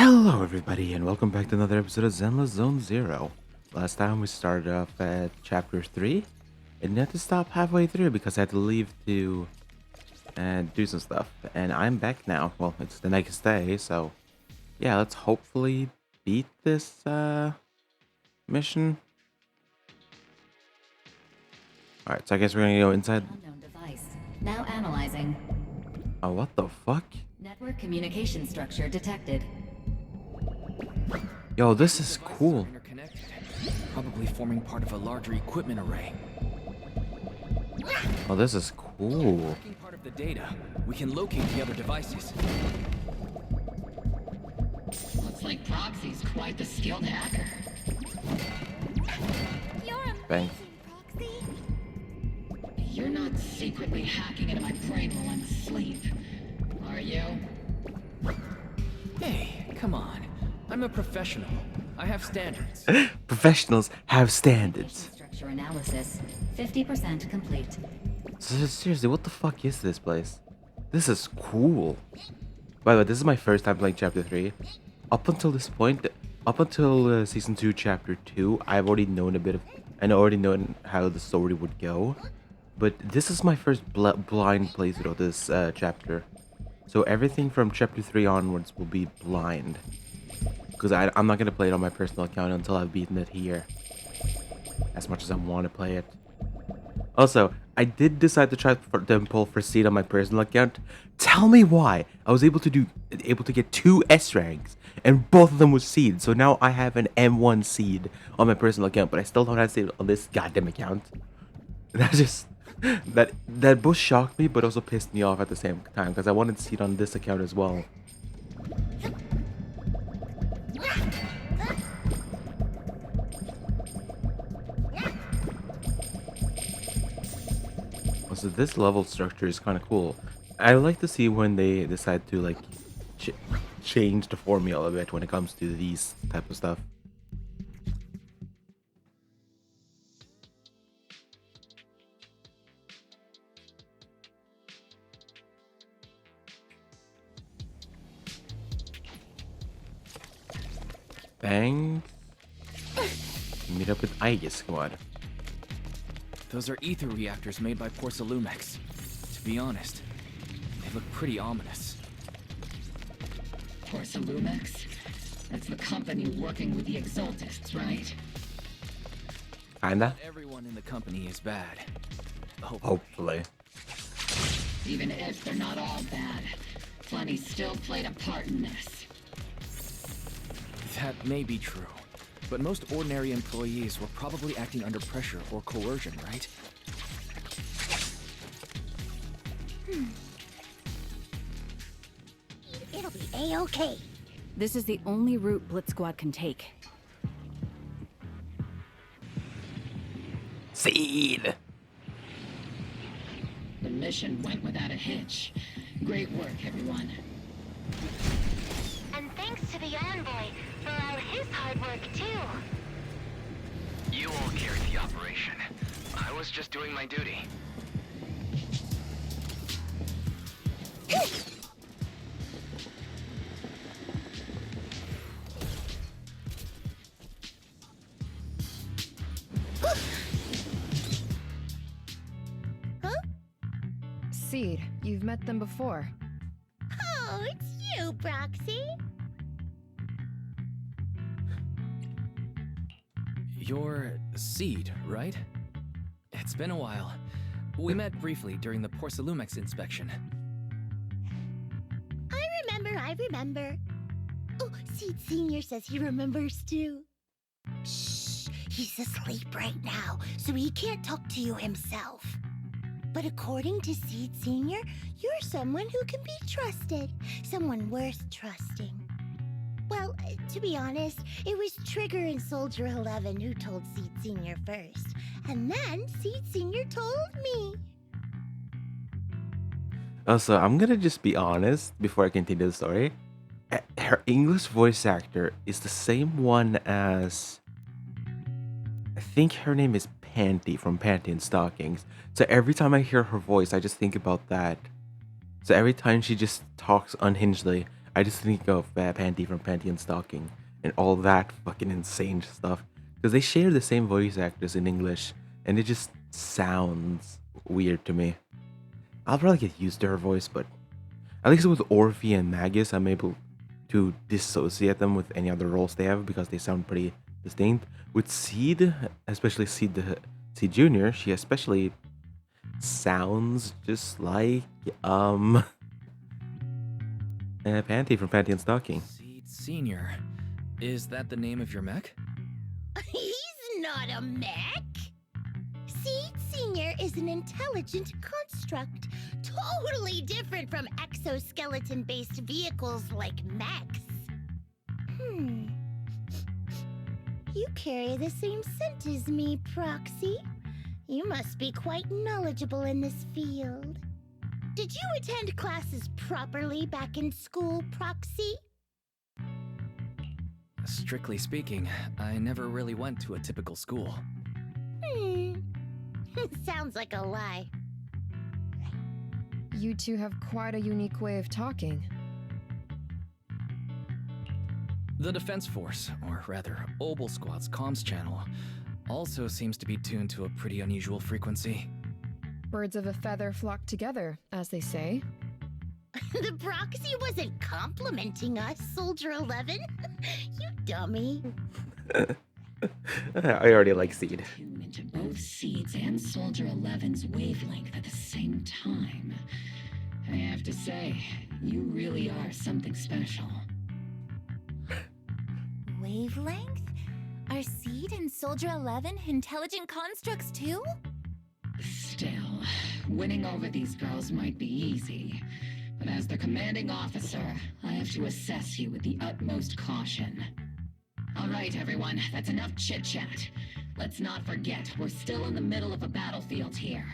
Hello everybody and welcome back to another episode of Zenless Zone Zero. Last time we started off at chapter 3 and had to stop halfway through because I had to leave to do some stuff. And I'm back now. Well, it's the next day, so yeah, let's hopefully beat this mission. Alright, so I guess we're gonna go inside. Unknown device. Now analyzing. Oh, what the fuck? Network communication structure detected. Yo, this is cool. Interconnected, probably forming part of a larger equipment array. Oh, this is cool. Tracking part of the data, we can locate the other devices. Looks like Proxy's quite the skilled hacker. You're amazing, Thanks. Proxy. You're not secretly hacking into my brain while I'm asleep, are you? Hey, come on. I'm a professional. I have standards. Professionals have standards. Structure analysis. 50% complete. Seriously, what the fuck is this place? This is cool. By the way, this is my first time playing Chapter 3. Up until this point, up until Season 2, Chapter 2, I've already known a bit of... I already known how the story would go. But this is my first blind playthrough of this chapter. So everything from Chapter 3 onwards will be blind. Because I'm not going to play it on my personal account until I've beaten it here. As much as I want to play it. Also, I did decide to try to pull for seed on my personal account. Tell me why. I was able to get 2 S ranks, and both of them was seed. So now I have an M1 seed on my personal account, but I still don't have seed on this goddamn account. That just that both shocked me, but also pissed me off at the same time because I wanted seed on this account as well. So this level structure is kind of cool. I like to see when they decide to like change the formula a bit when it comes to these type of stuff. Bang. Meet up with Aegis Squad. Those are ether reactors made by Porcelumex. To be honest, they look pretty ominous. Porcelumex? That's the company working with the Exaltists, right? Kinda. Not everyone in the company is bad. Hopefully. Even if they're not all bad, plenty still played a part in this. That may be true. But most ordinary employees were probably acting under pressure or coercion, right? It'll be A-okay. This is the only route Blitz Squad can take. Seed. The mission went without a hitch. Great work, everyone. And thanks to the envoy for all his hard work, too. You all carried the operation. I was just doing my duty. Seed, you've met them before. Oh, it's you, Proxy. You're Seed, right? It's been a while. We met briefly during the Porcelumex inspection. I remember. Oh, Seed Senior says he remembers, too. Shh, he's asleep right now, so he can't talk to you himself. But according to Seed Senior, you're someone who can be trusted. Someone worth trusting. Well, to be honest, it was Trigger and Soldier 11 who told Seed Senior first. And then Seed Senior told me. Also, I'm gonna just be honest before I continue the story. Her English voice actor is the same one as... I think her name is Panty from Panty and Stockings. So every time I hear her voice, I just think about that. So every time she just talks unhingedly, I just think of Panty from Panty and Stocking and all that fucking insane stuff because they share the same voice actors in English, and it just sounds weird to me. I'll probably get used to her voice, but at least with Orphe and Magus, I'm able to dissociate them with any other roles they have because they sound pretty distinct. With Seed, especially Seed Junior, she especially sounds just like Panty from Panty and Stocking. Seed Senior. Is that the name of your mech? He's not a mech. Seed Senior is an intelligent construct, totally different from exoskeleton-based vehicles like mechs. You carry the same scent as me, Proxy. You must be quite knowledgeable in this field. Did you attend classes properly back in school, Proxy? Strictly speaking, I never really went to a typical school. Sounds like a lie. You two have quite a unique way of talking. The Defense Force, or rather, Obel Squad's comms channel, also seems to be tuned to a pretty unusual frequency. Birds of a feather flock together, as they say. The Proxy wasn't complimenting us, Soldier 11. You dummy. I already like Seed. Tune into both Seeds and Soldier 11's wavelength at the same time. I have to say, you really are something special. Wavelength? Are Seed and Soldier 11 intelligent constructs too? Still, winning over these girls might be easy. But as their commanding officer, I have to assess you with the utmost caution. All right, everyone, that's enough chit-chat. Let's not forget, we're still in the middle of a battlefield here.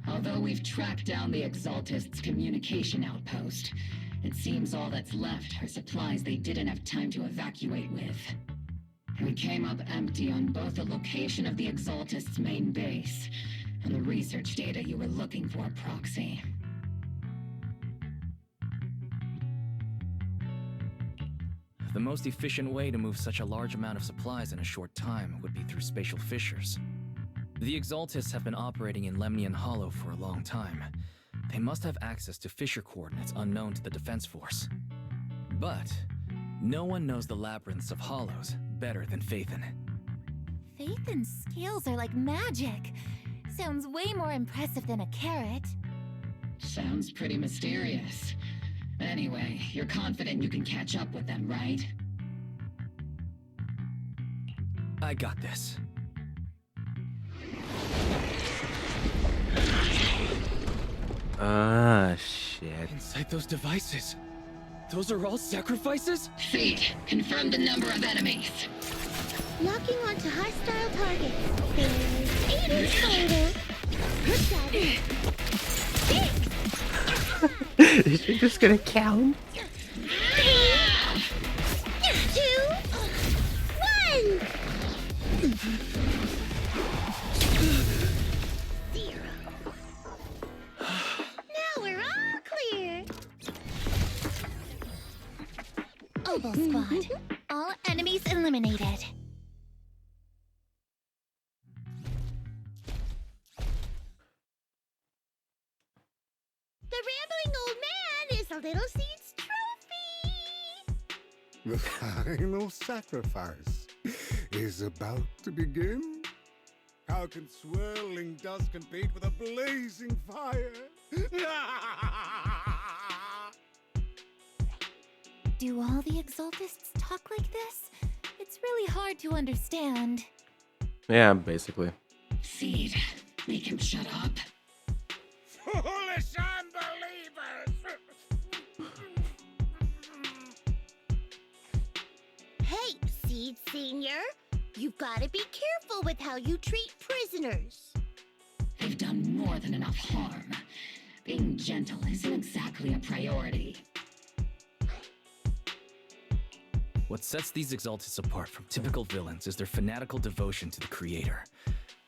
Although we've tracked down the Exaltists' communication outpost, it seems all that's left are supplies they didn't have time to evacuate with. We came up empty on both the location of the Exaltists' main base and the research data you were looking for, Proxy. The most efficient way to move such a large amount of supplies in a short time would be through spatial fissures. The Exaltists have been operating in Lemnian Hollow for a long time. They must have access to fissure coordinates unknown to the Defense Force. But no one knows the labyrinths of hollows better than Phaethon. Phaethon's scales are like magic. Sounds way more impressive than a carrot. Sounds pretty mysterious. Anyway, you're confident you can catch up with them, right? I got this. Ah, shit. Inside those devices, those are all sacrifices? Fate, confirm the number of enemies. Locking onto hostile targets. There's 8 in total. 7, 6, Is she just gonna count? 3, 2, 1. 0. Now we're all clear. Obel Squad. All enemies eliminated. The rambling old man is a little Seed's trophy. The final sacrifice is about to begin. How can swirling dust compete with a blazing fire? Do all the Exaltists talk like this? It's really hard to understand. Yeah, basically. Seed, make him shut up. Foolish unbelievers! Hey, Seed Senior, you've got to be careful with how you treat prisoners. They've done more than enough harm. Being gentle isn't exactly a priority. What sets these Exaltists apart from typical villains is their fanatical devotion to the Creator,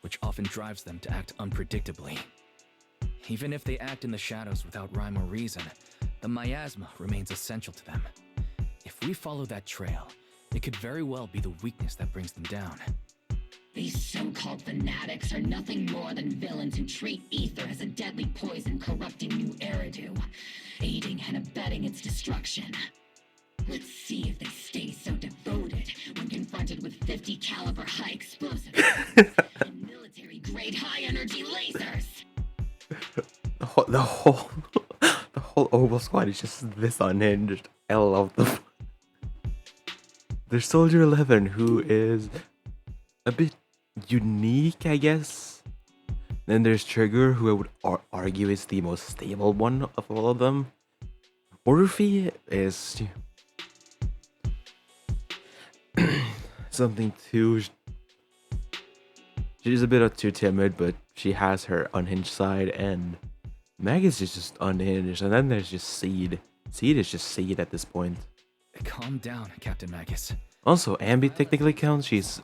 which often drives them to act unpredictably. Even if they act in the shadows without rhyme or reason, the miasma remains essential to them. If we follow that trail, it could very well be the weakness that brings them down. These so-called fanatics are nothing more than villains who treat ether as a deadly poison corrupting new Eridu, aiding and abetting its destruction. Let's see if they stay so devoted when confronted with 50 caliber high explosives and military-grade high-energy lasers. The whole the whole Oval Squad is just this unhinged. I love them. There's Soldier 11, who is a bit unique, I guess. Then there's Trigger, who I would argue is the most stable one of all of them. Orphe is something too. She's a bit too timid, but she has her unhinged side, and Magus is just unhinged, and then there's just Seed. Seed is just Seed at this point. Calm down, Captain Magus. Also, Ambi technically counts. She's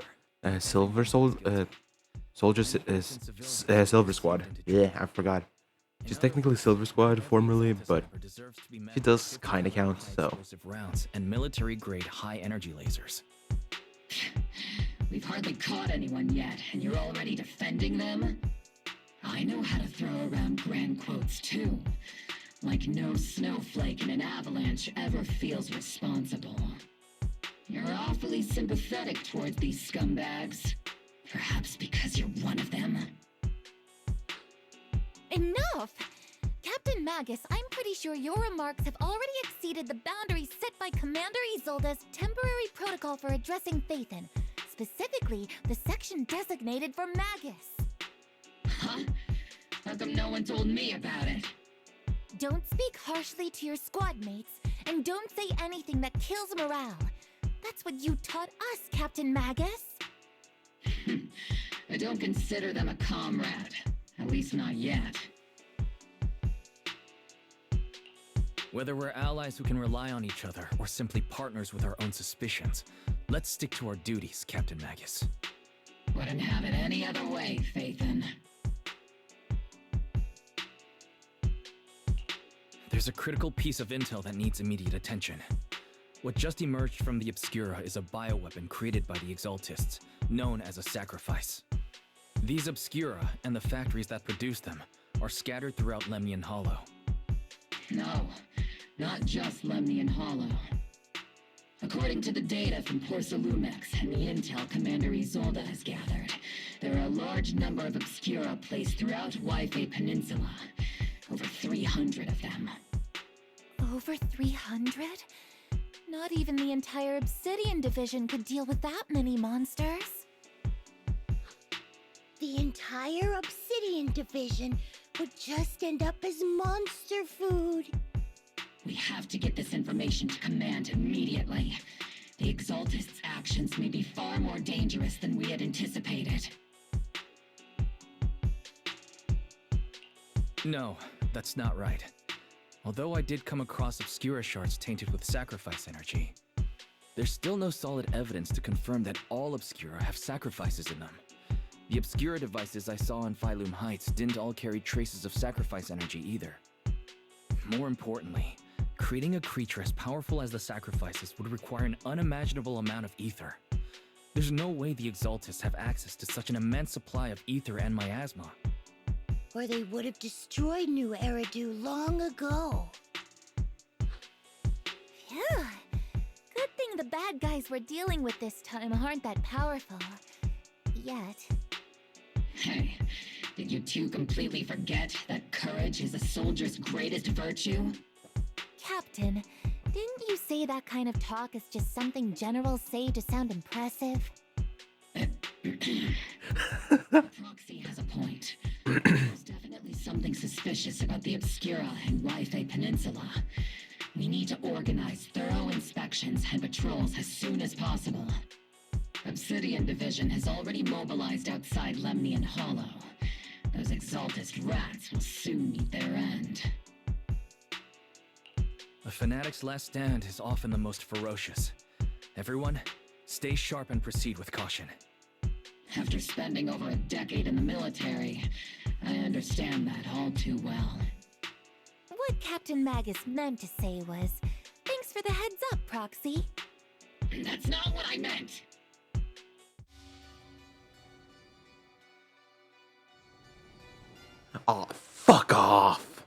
Silver Soldier, Silver Squad. Yeah, I forgot. She's technically Silver Squad formerly, but she does kind of count. So. Explosive rounds and military-grade high-energy lasers. We've hardly caught anyone yet, and you're already defending them? I know how to throw around grand quotes too. Like no snowflake in an avalanche ever feels responsible. You're awfully sympathetic towards these scumbags. Perhaps because you're one of them? Enough! Captain Magus, I'm pretty sure your remarks have already exceeded the boundaries set by Commander Isolde's temporary protocol for addressing Phaethon, specifically the section designated for Magus. Huh? How come no one told me about it? Don't speak harshly to your squad mates, and don't say anything that kills morale. That's what you taught us, Captain Magus. I don't consider them a comrade. At least not yet. Whether we're allies who can rely on each other or simply partners with our own suspicions, let's stick to our duties, Captain Magus. Wouldn't have it any other way, Phaethon. There's a critical piece of intel that needs immediate attention. What just emerged from the Obscura is a bioweapon created by the Exaltists, known as a sacrifice. These Obscura and the factories that produce them are scattered throughout Lemnian Hollow. No, not just Lemnian Hollow. According to the data from Porcelumex and the intel Commander Isolde has gathered, there are a large number of Obscura placed throughout Wi-Fi Peninsula. Over 300 of them. Over 300? Not even the entire Obsidian Division could deal with that many monsters. The entire Obsidian Division would just end up as monster food. We have to get this information to Command immediately. The Exaltists' actions may be far more dangerous than we had anticipated. No, that's not right. Although I did come across Obscura shards tainted with sacrifice energy, there's still no solid evidence to confirm that all Obscura have sacrifices in them. The Obscura devices I saw on Phylum Heights didn't all carry traces of sacrifice energy either. More importantly, creating a creature as powerful as the sacrifices would require an unimaginable amount of ether. There's no way the Exaltists have access to such an immense supply of ether and miasma. Or they would have destroyed New Eridu long ago. Phew. Good thing the bad guys we're dealing with this time aren't that powerful. Yet. Hey, did you two completely forget that courage is a soldier's greatest virtue? Captain, didn't you say that kind of talk is just something generals say to sound impressive? Proxy has a point. There's definitely something suspicious about the Obscura and Wi-Fi Peninsula. We need to organize thorough inspections and patrols as soon as possible. Obsidian Division has already mobilized outside Lemnian Hollow. Those Exaltist rats will soon meet their end. A fanatic's last stand is often the most ferocious. Everyone, stay sharp and proceed with caution. After spending over a decade in the military, I understand that all too well. what Captain Magus meant to say was, thanks for the heads up, Proxy. That's not what I meant! Oh, fuck off.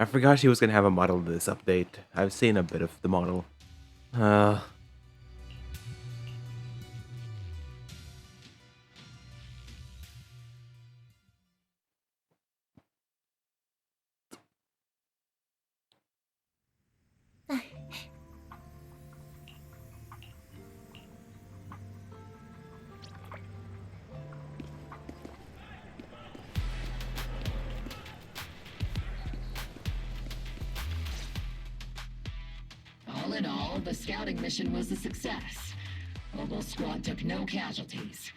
I forgot she was gonna have a model in this update. I've seen a bit of the model. All in all, the scouting mission was a success. Obel's squad took no casualties.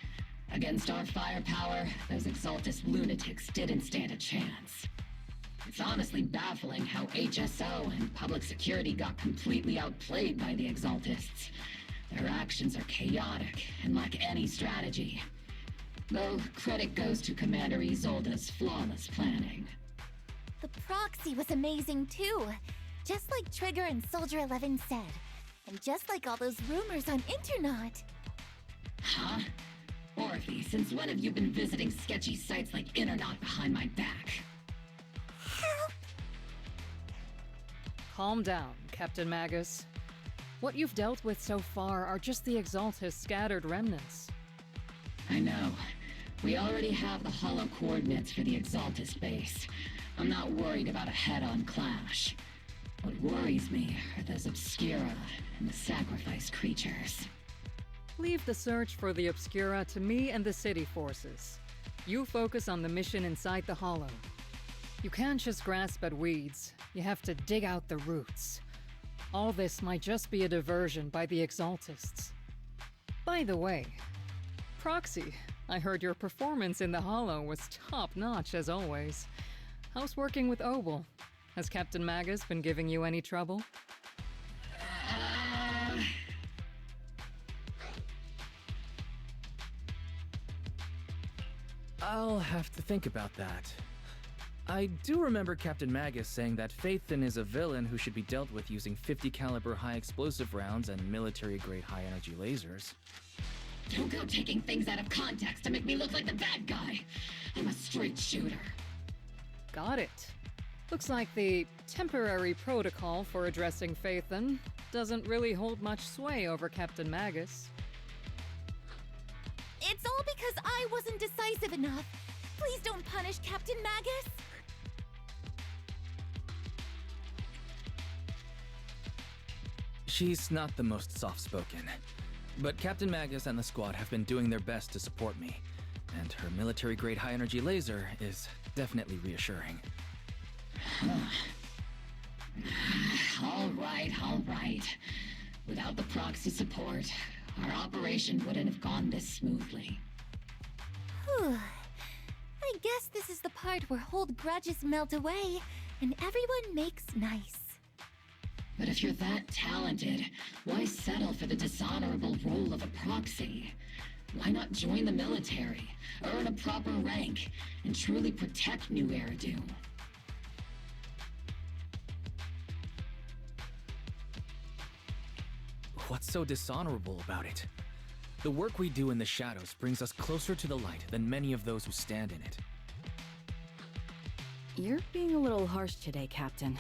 Against our firepower, those Exaltus lunatics didn't stand a chance. It's honestly baffling how HSO and public security got completely outplayed by the Exaltists. Their actions are chaotic and lack any strategy. Though credit goes to Commander Isolde's flawless planning. The proxy was amazing too. Just like Trigger and Soldier 11 said. And just like all those rumors on Internet. Huh? Orphe, since when have you been visiting sketchy sites like Internet behind my back? Help! Calm down, Captain Magus. What you've dealt with so far are just the Exaltus scattered remnants. I know. We already have the hollow coordinates for the Exaltus base. I'm not worried about a head-on clash. What worries me are those Obscura and the sacrifice creatures. Leave the search for the Obscura to me and the city forces. You focus on the mission inside the Hollow. You can't just grasp at weeds. You have to dig out the roots. All this might just be a diversion by the Exaltists. By the way, Proxy, I heard your performance in the Hollow was top-notch as always. How's working with Obel? Has Captain Magus been giving you any trouble? I'll have to think about that. I do remember Captain Magus saying that Phaethon is a villain who should be dealt with using 50 caliber high explosive rounds and military-grade high-energy lasers. Don't go taking things out of context to make me look like the bad guy. I'm a straight shooter. Got it. Looks like the temporary protocol for addressing Phaethon doesn't really hold much sway over Captain Magus. It's all because I wasn't decisive enough. Please don't punish Captain Magus. She's not the most soft-spoken, but Captain Magus and the squad have been doing their best to support me, and her military-grade high-energy laser is definitely reassuring. All right. Without the proxy support, our operation wouldn't have gone this smoothly. Whew. I guess this is the part where old grudges melt away and everyone makes nice. But if you're that talented, why settle for the dishonorable role of a proxy? Why not join the military, earn a proper rank, and truly protect New Eridu? What's so dishonorable about it? The work we do in the shadows brings us closer to the light than many of those who stand in it. You're being a little harsh today, Captain.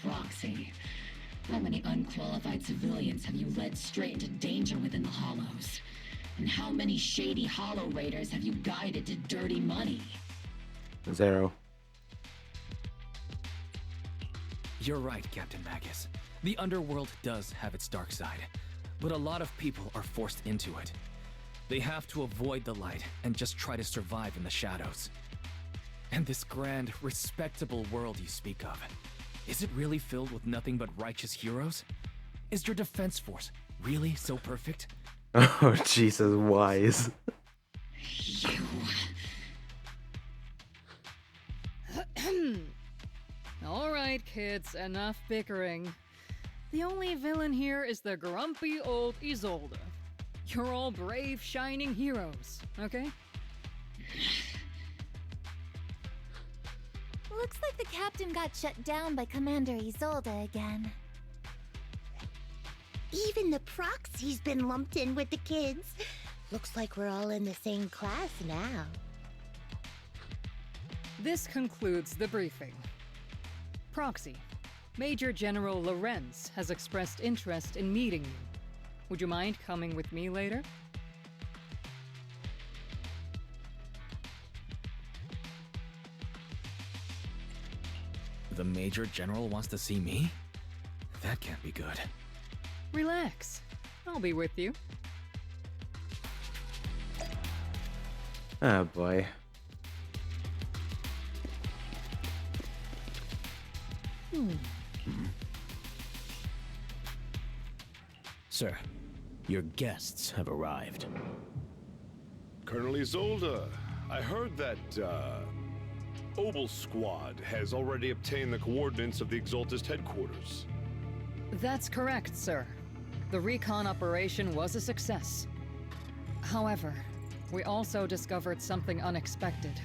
Proxy. How many unqualified civilians have you led straight into danger within the Hollows? And how many shady Hollow Raiders have you guided to dirty money? 0. You're right, Captain Magus. The underworld does have its dark side, but a lot of people are forced into it. They have to avoid the light and just try to survive in the shadows. And this grand, respectable world you speak of, is it really filled with nothing but righteous heroes? Is your defense force really so perfect? Oh, Jesus, wise. You... All right, kids, enough bickering. The only villain here is the grumpy old Isolde. You're all brave, shining heroes, okay? Looks like the captain got shut down by Commander Isolde again. Even the proxy's been lumped in with the kids. Looks like we're all in the same class now. This concludes the briefing. Proxy, Major General Lorenz has expressed interest in meeting you. Would you mind coming with me later? The Major General wants to see me? That can't be good. Relax. I'll be with you. Oh boy. Sir, your guests have arrived. Colonel Isolde, I heard that, Obel Squad has already obtained the coordinates of the Exaltist headquarters. That's correct, sir. The recon operation was a success. However, we also discovered something unexpected.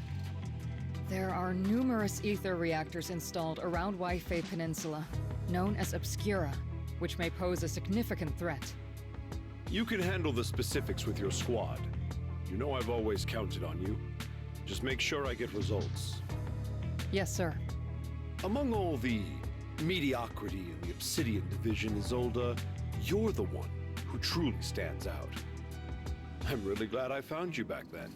There are numerous ether reactors installed around Wi-Fi Peninsula, known as Obscura, which may pose a significant threat. You can handle the specifics with your squad. You know I've always counted on you. Just make sure I get results. Yes, sir. Among all the mediocrity in the Obsidian Division, Isolde, you're the one who truly stands out. I'm really glad I found you back then.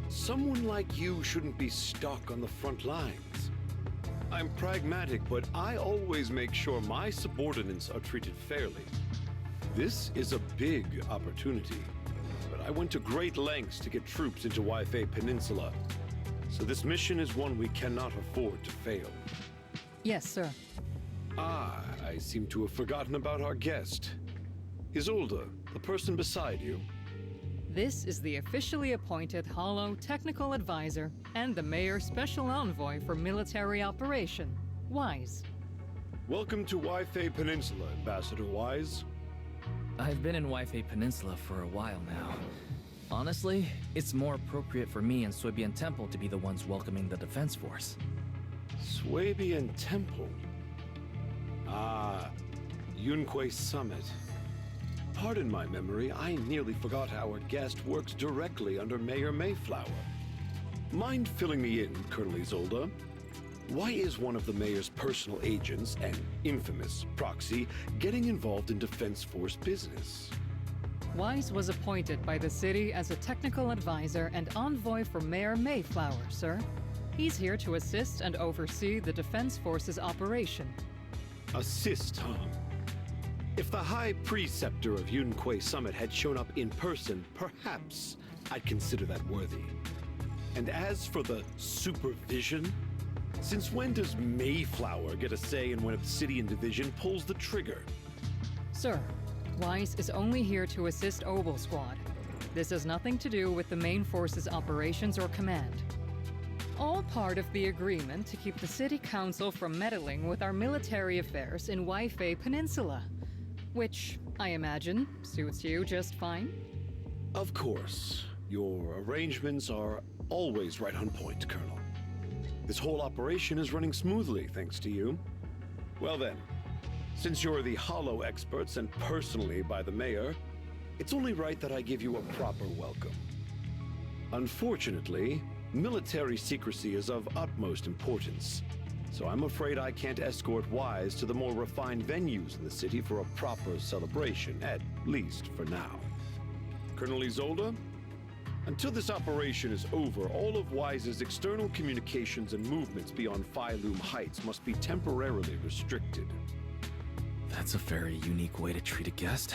Someone like you shouldn't be stuck on the front lines. I'm pragmatic, but I always make sure my subordinates are treated fairly. This is a big opportunity, but I went to great lengths to get troops into Wi-Fi Peninsula. So this mission is one we cannot afford to fail. Yes, sir. Ah, I seem to have forgotten about our guest. Isolde, the person beside you. This is the officially appointed Hollow Technical Advisor and the Mayor's Special Envoy for Military Operation, Wise. Welcome to Wi-Fi Peninsula, Ambassador Wise. I've been in Wi-Fi Peninsula for a while now. Honestly, it's more appropriate for me and Swabian Temple to be the ones welcoming the Defense Force. Swabian Temple. Ah, Yunque Summit. Pardon my memory, I nearly forgot our guest works directly under Mayor Mayflower. Mind filling me in, Colonel Isolde? Why is one of the mayor's personal agents, an infamous proxy, getting involved in Defense Force business? Wise was appointed by the city as a technical advisor and envoy for Mayor Mayflower, sir. He's here to assist and oversee the Defense Force's operation. Assist, huh? If the High Preceptor of Yunque Summit had shown up in person, perhaps I'd consider that worthy. And as for the supervision, since when does Mayflower get a say in when Obsidian Division pulls the trigger? Sir, Wise is only here to assist Obel Squad. This has nothing to do with the main force's operations or command. All part of the agreement to keep the City Council from meddling with our military affairs in Wi-Fi Peninsula. Which, I imagine, suits you just fine? Of course. Your arrangements are always right on point, Colonel. This whole operation is running smoothly, thanks to you. Well then, since you're the Hollow experts and personally by the Mayor, it's only right that I give you a proper welcome. Unfortunately, military secrecy is of utmost importance. So I'm afraid I can't escort Wise to the more refined venues in the city for a proper celebration, at least for now. Colonel Isolde, until this operation is over, all of Wise's external communications and movements beyond Phylum Heights must be temporarily restricted. That's a very unique way to treat a guest.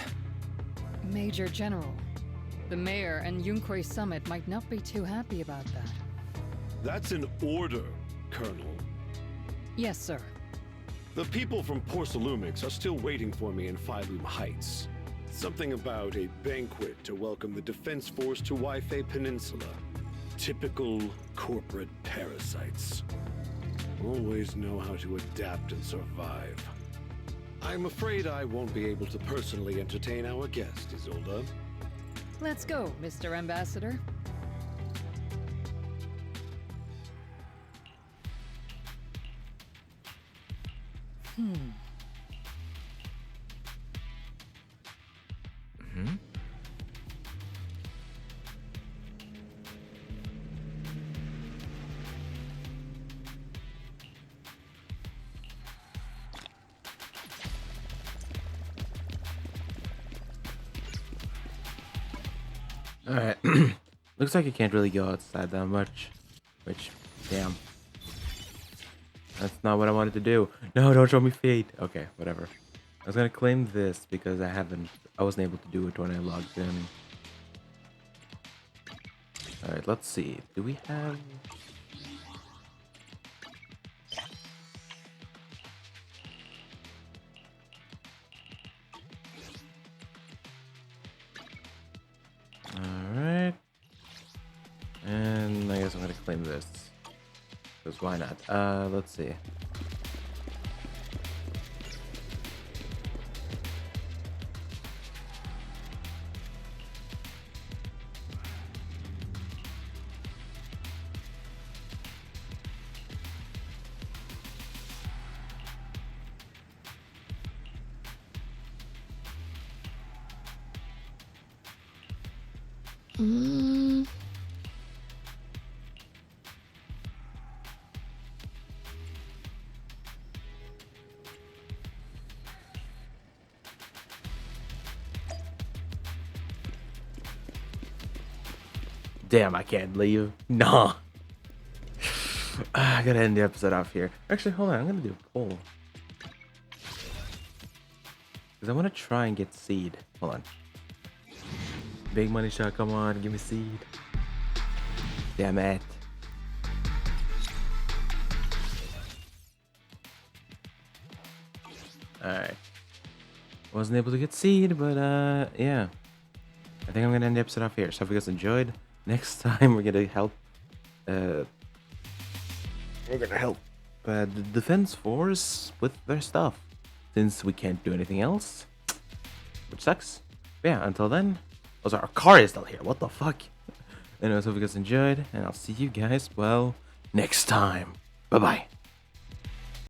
Major General, the Mayor and Yunque Summit might not be too happy about that. That's an order, Colonel. Yes, sir. The people from Porcelumix are still waiting for me in Phylum Heights. Something about a banquet to welcome the Defense Force to Wi-Fi Peninsula. Typical corporate parasites. Always know how to adapt and survive. I'm afraid I won't be able to personally entertain our guest, Isolde. Let's go, Mr. Ambassador. Alright. Looks like I can't really go outside that much. Which, damn. That's not what I wanted to do. No, don't show me fate. Okay, whatever. I was gonna claim this because I wasn't able to do it when I logged in. Alright, let's see. Do we have... Alright. And I guess I'm gonna claim this. Because why not? Let's see. Damn, I can't leave. Nah. I gotta end the episode off here. Actually, hold on. I'm gonna do a poll. Because I want to try and get seed. Hold on. Big money shot, come on. Give me seed. Damn it. Alright. Wasn't able to get seed, but yeah. I think I'm gonna end the episode off here. So if you guys enjoyed, next time we're gonna help the defense force with their stuff, since we can't do anything else, which sucks. But yeah, until then, also our car is still here. What the fuck? Anyways, hope you guys enjoyed, and I'll see you guys, well, next time. Bye bye.